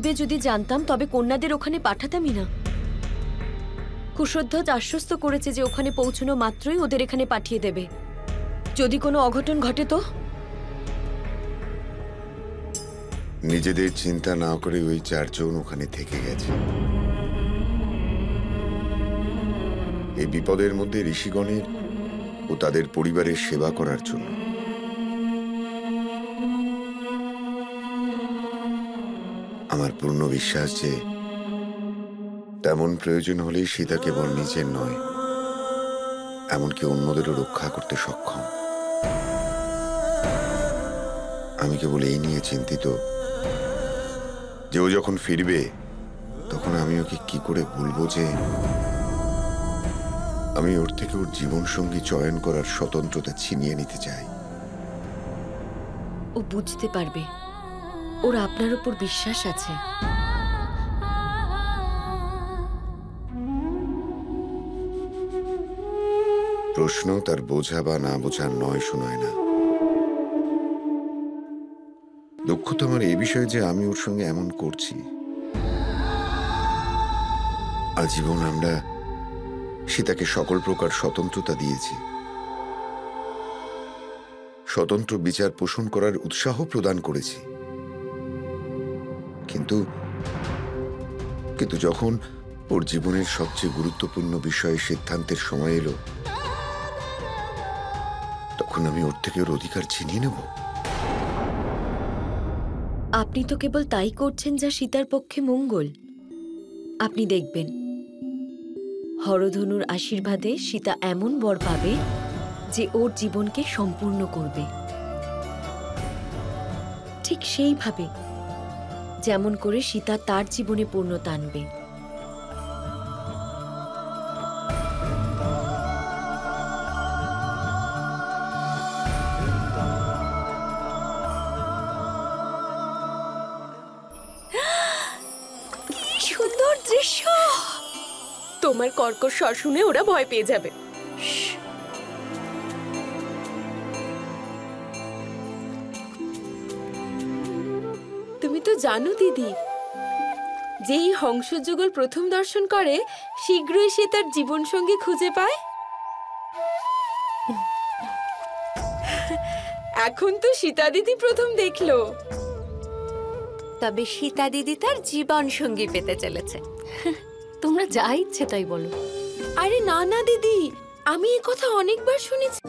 পূর্বে যদি জানতাম তবে কন্যাদের ওখানে পাঠাতামই না। কুশধ্বজ আশ্বস্ত করেছে যে ওখানে পৌঁছানো মাত্রই ওদের এখানে পাঠিয়ে দেবে। যদি কোনো অঘটন ঘটে তো? নিজেদের চিন্তা না করে ওই 4 জন ওখানে থেকে গেছে। এই বিপদের মধ্যে ঋষিগণের ও তাদের পরিবারের সেবা করার জন্য। আমার পূর্ণ বিশ্বাস যে তেমন প্রয়োজন হলে সীতা কেবল নিজের নয়, এমনকি অন্যদেরও রক্ষা করতে সক্ষম। আমি কেবল এই নিয়ে চিন্তিত যে ও যখন ফিরবে তখন আমি ওকে কি করে বলবো যে আমি ওর থেকে ওর জীবনসঙ্গী চয়ন করার স্বতন্ত্রতা ছিনিয়ে নিতে চাই। ও বুঝতে পারবে, ওর আপনার উপর বিশ্বাস আছে। প্রশ্ন তার বোঝা বা না বোঝার নয়, শোনায় না। দুঃখ তো আমার এই বিষয়ে যে আমি ওর সঙ্গে এমন করছি। আজীবন আমরা সীতাকে সকল প্রকার স্বতন্ত্রতা দিয়েছি, স্বতন্ত্র বিচার পোষণ করার উৎসাহ প্রদান করেছি। কিন্তু যখন ওর জীবনের সবচেয়ে গুরুত্বপূর্ণ বিষয়ে সিদ্ধান্তের সময় এলো, তখন আমি ওর থেকে ওর অধিকার ছিনিয়ে নেব। আপনি তো কেবল তাই করছেন যা সীতার পক্ষে মঙ্গল। আপনি দেখবেন হরধনুর আশীর্বাদে সীতা এমন বর পাবে যে ওর জীবনকে সম্পূর্ণ করবে, ঠিক সেইভাবে যেমন করে সীতা তার জীবনে পূর্ণতা আনবে। সুন্দর দৃশ্য। তোমার কর্কশ স্বর শুনে ওরা ভয় পেয়ে যাবে। তুমি তো জানো দিদি, যেই হংসযুগল প্রথম দর্শন করে শীঘ্রই সে তার জীবন সঙ্গী খুঁজে পায়। এখন তো সীতা দিদি প্রথম দেখলো। তবে সীতা দিদি তার জীবন সঙ্গী পেতে চলেছে। তোমরা যা ইচ্ছে তাই বলো। আরে না না দিদি, আমি এ কথা অনেকবার শুনেছি।